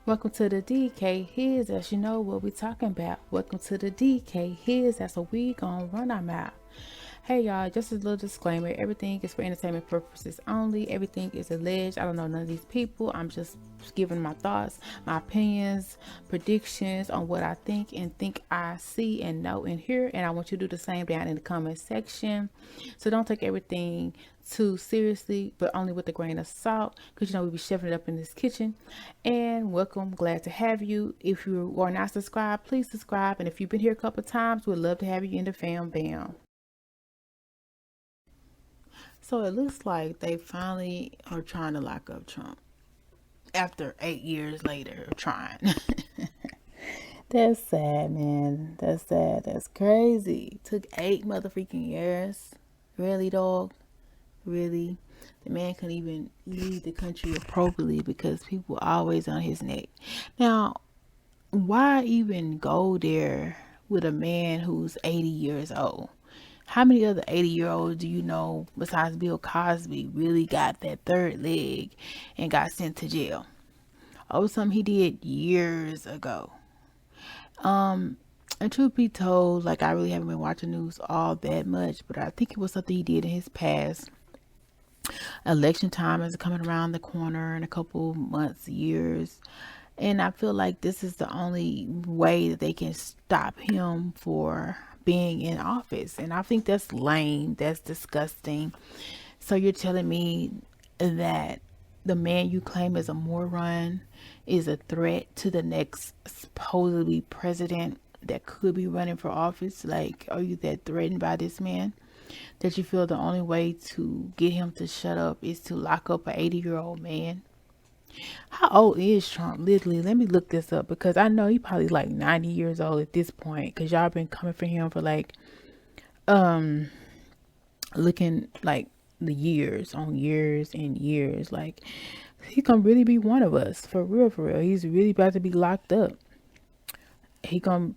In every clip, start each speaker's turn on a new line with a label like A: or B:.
A: Welcome to the DKHiz, as you know what we talking about. Welcome to the DKHiz, that's what we gonna run our mouth. Hey y'all, just a little disclaimer. Everything is for entertainment purposes only. Everything is alleged. I don't know none of these people. I'm just giving my thoughts, my opinions, predictions on what I think I see and know and hear. And I want you to do the same down in the comment section. So don't take everything too seriously, but only with a grain of salt, because we be chefing it up in this kitchen. And welcome, glad to have you. If you are not subscribed, please subscribe. And if you've been here a couple of times, we'd love to have you in the fam bam. So it looks like they finally are trying to lock up Trump after 8 years later of trying. That's sad, man. That's sad. That's crazy. Took 8 motherfucking years. Really, dog? Really? The man couldn't even leave the country appropriately because people are always on his neck. Now, why even go there with a man who's 80 years old? How many other 80-year-olds do you know besides Bill Cosby really got that third leg and got sent to jail? Over something he did years ago. And truth be told, like, I really haven't been watching news all that much, but I think it was something he did in his past. Election time is coming around the corner in a couple months, years. And I feel like this is the only way that they can stop him for being in office. And I think that's lame. That's disgusting. So you're telling me that the man you claim is a moron is a threat to the next supposedly president that could be running for office? Like, are you that threatened by this man that you feel the only way to get him to shut up is to lock up an 80-year-old man? How old is Trump? Literally, let me look this up because I know he probably like 90 years old at this point, because y'all been coming for him for like looking like the years on years and years. Like, he gonna really be one of us, for real, for real. He's really about to be locked up. He gonna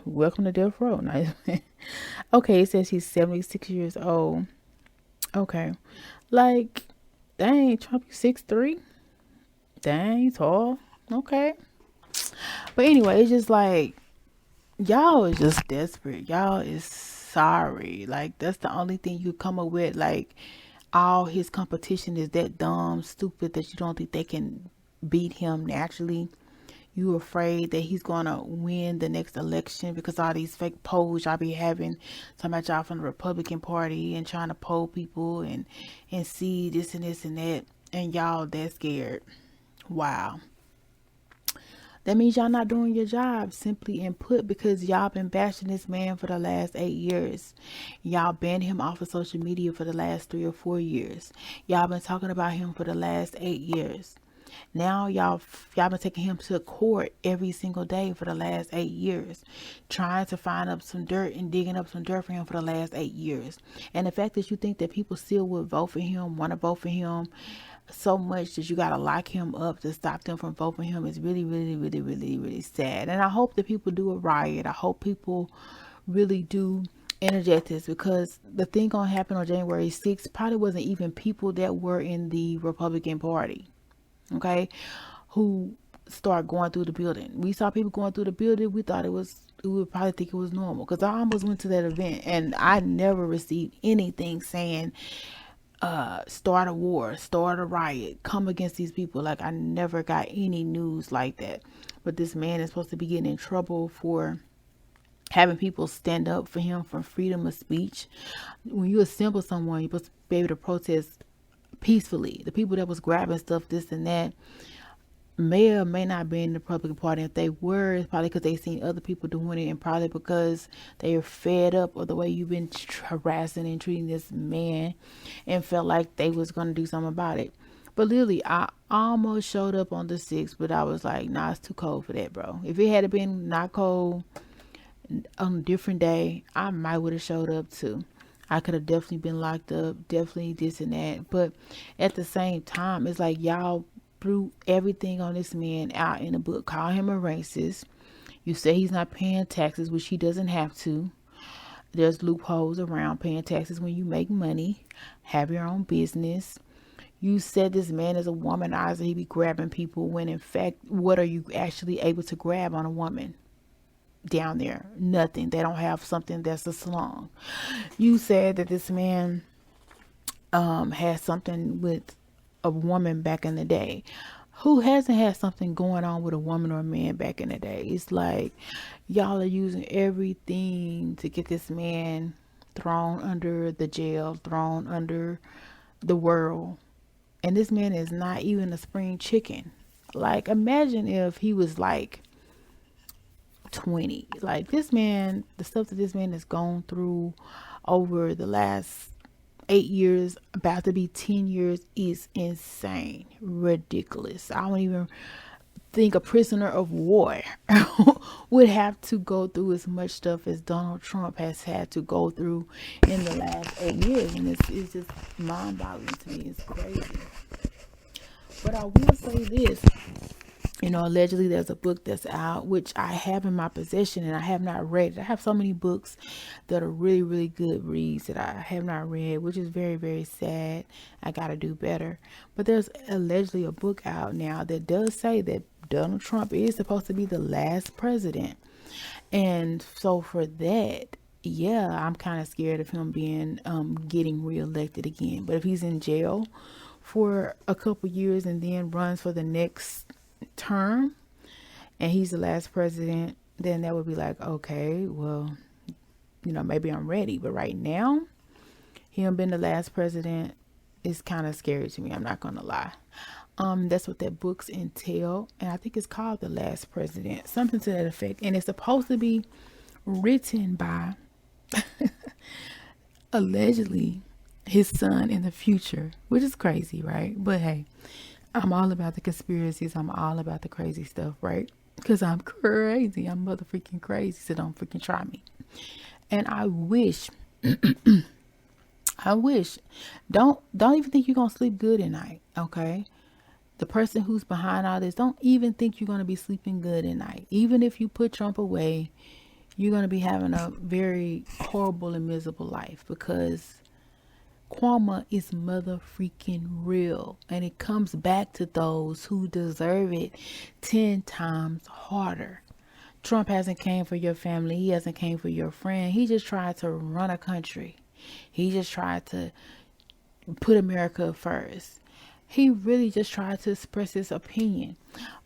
A: welcome to death row. Nice. Okay, it says he's 76 years old. Okay, like, dang, Trump, you 6'3". Dang, you tall. Okay. But anyway, it's just like, y'all is just desperate. Y'all is sorry. Like, that's the only thing you come up with. Like, all his competition is that dumb, stupid that you don't think they can beat him naturally. You afraid that he's gonna win the next election because all these fake polls y'all be having, talking about y'all from the Republican Party and trying to poll people and see this and this and that, and y'all that scared. Wow. That means y'all not doing your job, simply and put, because y'all been bashing this man for the last 8 years. Y'all banned him off of social media for the last 3 or 4 years. Y'all been talking about him for the last 8 years. Now y'all been taking him to court every single day for the last 8 years, trying to find up some dirt and digging up some dirt for him for the last 8 years. And the fact that you think that people still would vote for him, want to vote for him so much that you gotta lock him up to stop them from voting for him is really, really, really, really, really sad. And I hope that people do a riot. I hope people really do interject this, because the thing gonna happen on January 6th probably wasn't even people that were in the Republican Party, okay, who start going through the building. We saw people going through the building. We would probably think it was normal, because I almost went to that event and I never received anything saying start a war, start a riot, come against these people. Like, I never got any news like that. But this man is supposed to be getting in trouble for having people stand up for him for freedom of speech. When you assemble someone, you're supposed to be able to protest peacefully. The people that was grabbing stuff, this and that, may or may not be in the Republican Party. If they were, it's probably because they seen other people doing it, and probably because they are fed up of the way you've been harassing and treating this man, and felt like they was going to do something about it. But literally, I almost showed up on the 6th, but I was like, nah, it's too cold for that, bro. If it had been not cold on a different day, I might would have showed up too. I could have definitely been locked up, definitely this and that. But at the same time, it's like y'all threw everything on this man out in the book. Call him a racist. You say he's not paying taxes, which he doesn't have to. There's loopholes around paying taxes when you make money, have your own business. You said this man is a womanizer. He be grabbing people when in fact, what are you actually able to grab on a woman down there? Nothing. They don't have something that's a slung. You said that this man had something with a woman back in the day. Who hasn't had something going on with a woman or a man back in the day? It's like y'all are using everything to get this man thrown under the jail, thrown under the world. And this man is not even a spring chicken. Like, imagine if he was like 20. Like, this man, the stuff that this man has gone through over the last 8 years, about to be 10 years, is insane, ridiculous. I don't even think a prisoner of war would have to go through as much stuff as Donald Trump has had to go through in the last 8 years. And it's just mind boggling to me. It's crazy. But I will say this. Allegedly there's a book that's out, which I have in my possession and I have not read. I have so many books that are really, really good reads that I have not read, which is very, very sad. I got to do better. But there's allegedly a book out now that does say that Donald Trump is supposed to be the last president. And so for that, yeah, I'm kind of scared of him being, getting reelected again. But if he's in jail for a couple years and then runs for the next term and he's the last president, then that would be like, okay, well, maybe I'm ready. But right now, him being the last president is kind of scary to me. I'm not gonna lie. That's what that book's entail, and I think it's called The Last President, something to that effect. And it's supposed to be written by allegedly his son in the future, which is crazy, right? But hey, I'm all about the conspiracies. I'm all about the crazy stuff, right? Because I'm crazy. I'm motherfucking crazy. So don't freaking try me. And I wish, don't even think you're going to sleep good at night, okay? The person who's behind all this, don't even think you're going to be sleeping good at night. Even if you put Trump away, you're going to be having a very horrible and miserable life, because karma is mother freaking real, and it comes back to those who deserve it 10 times harder. Trump hasn't came for your family. He hasn't came for your friend. He just tried to run a country. He just tried to put America first. He really just tried to express his opinion.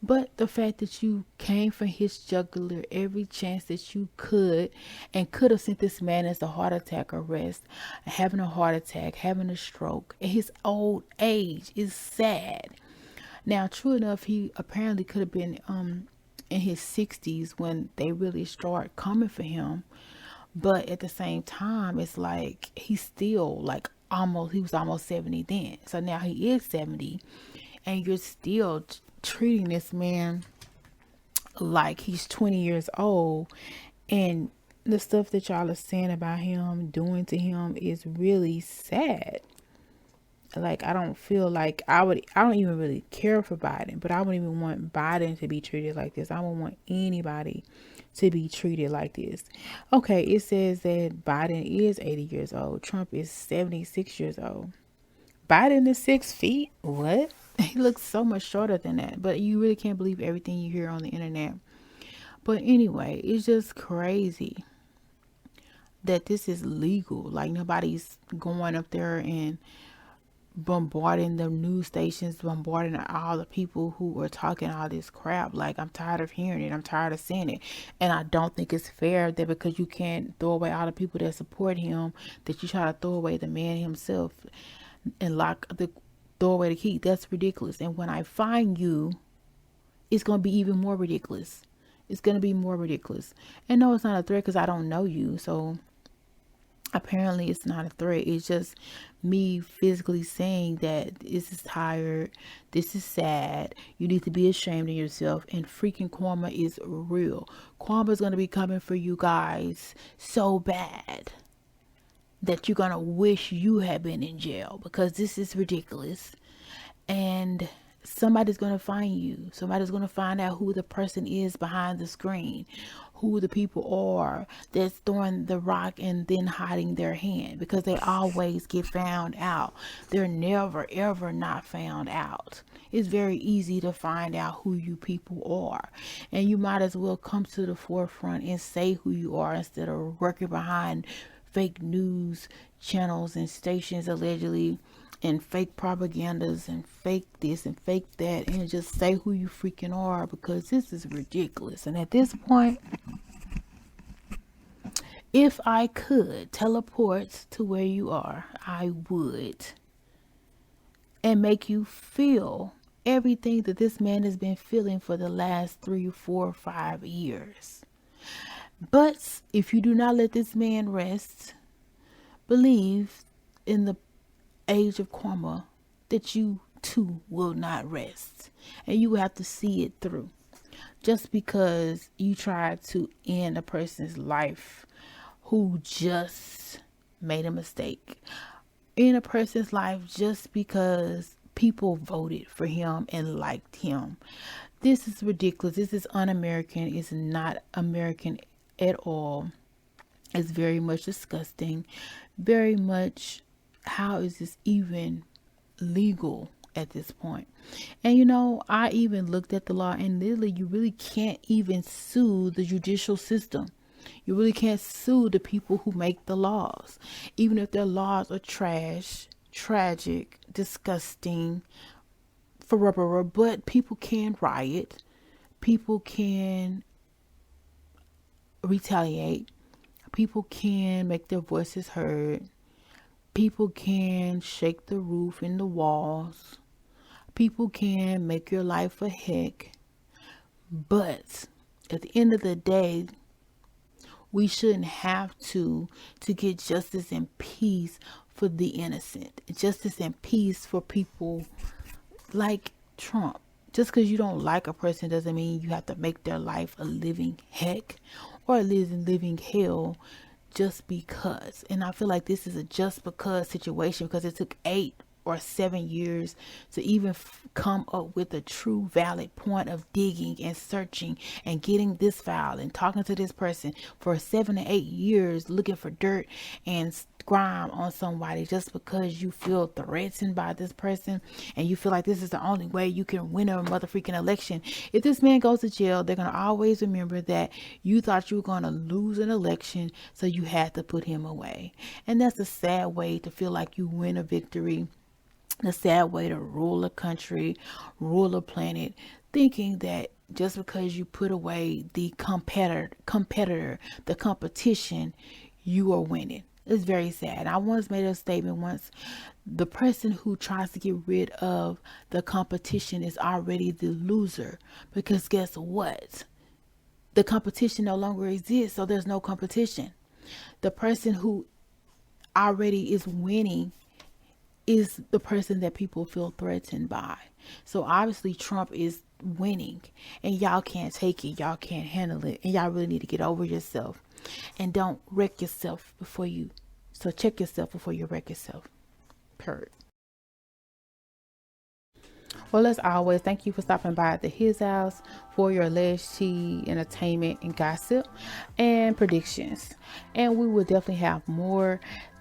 A: But the fact that you came for his jugular every chance that you could, and could have sent this man as a heart attack arrest, having a heart attack, having a stroke at his old age, is sad. Now, true enough, he apparently could have been in his 60s when they really start coming for him. But at the same time, it's like he's still like he was almost 70 then. So now he is 70, and you're still treating this man like he's 20 years old. And the stuff that y'all are saying about him, doing to him, is really sad. Like, I don't feel like I don't even really care for Biden, but I wouldn't even want Biden to be treated like this. I wouldn't want anybody to be treated like this. Okay, it says that Biden is 80 years old. Trump is 76 years old. Biden is 6 feet. What? He looks so much shorter than that. But you really can't believe everything you hear on the internet. But anyway, it's just crazy that this is legal. Like, nobody's going up there and bombarding the news stations, bombarding all the people who are talking all this crap. Like, I'm tired of hearing it. I'm tired of seeing it. And I don't think it's fair that because you can't throw away all the people that support him, that you try to throw away the man himself and throw away the key. That's ridiculous. And when I find you, it's going to be even more ridiculous. It's going to be more ridiculous. And no, it's not a threat because I don't know you. So apparently it's not a threat. It's just me physically saying that this is tired, this is sad, you need to be ashamed of yourself, and freaking karma is real. Karma is going to be coming for you guys so bad that you're going to wish you had been in jail, because this is ridiculous. And somebody's going to find you. Somebody's going to find out who the person is behind the screen, who the people are that's throwing the rock and then hiding their hand, because they always get found out. They're never ever not found out. It's very easy to find out who you people are, and you might as well come to the forefront and say who you are instead of working behind fake news channels and stations allegedly, and fake propagandas and fake this and fake that, and just say who you freaking are, because this is ridiculous. And at this point, if I could teleport to where you are, I would, and make you feel everything that this man has been feeling for the last 3, 4, 5 years. But if you do not let this man rest, believe in the age of karma that you too will not rest, and you have to see it through. Just because you tried to end a person's life who just made a mistake, in a person's life just because people voted for him and liked him, this is ridiculous. This is un-American. It's not American at all. It's very much disgusting. Very much, how is this even legal at this point? And I even looked at the law, and literally you really can't even sue the judicial system. You really can't sue the people who make the laws, even if their laws are trash, tragic, disgusting, forever. But people can riot, people can retaliate, people can make their voices heard, people can shake the roof and the walls, people can make your life a heck. But at the end of the day, we shouldn't have to get justice and peace for the innocent, justice and peace for people like Trump. Just because you don't like a person doesn't mean you have to make their life a living heck or a living hell just because. And I feel like this is a just because situation, because it took 8 or 7 years to even come up with a true valid point of digging and searching and getting this file and talking to this person for 7 to 8 years, looking for dirt and grime on somebody just because you feel threatened by this person and you feel like this is the only way you can win a motherfucking election. If this man goes to jail, they're going to always remember that you thought you were going to lose an election, so you had to put him away. And that's a sad way to feel like you win a victory. The sad way to rule a country, rule a planet, thinking that just because you put away the competitor, the competition, you are winning. It's very sad. I once made a statement once: the person who tries to get rid of the competition is already the loser, because guess what? The competition no longer exists, so there's no competition. The person who already is winning is the person that people feel threatened by. So obviously Trump is winning, and y'all can't take it, y'all can't handle it, and y'all really need to get over yourself and don't wreck yourself so check yourself before you wreck yourself. Period. Well, as always, thank you for stopping by at the His House for your alleged tea, entertainment, and gossip and predictions. And we will definitely have more.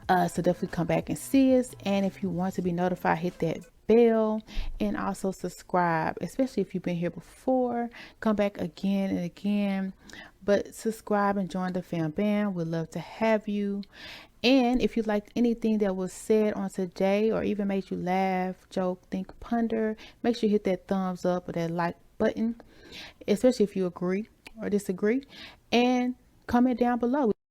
A: So definitely come back and see us. And if you want to be notified, hit that bell and also subscribe, especially if you've been here before. Come back again and again, but subscribe and join the fam band. We'd love to have you. And if you liked anything that was said on today, or even made you laugh, joke, think, ponder, make sure you hit that thumbs up or that like button, especially if you agree or disagree, and comment down below.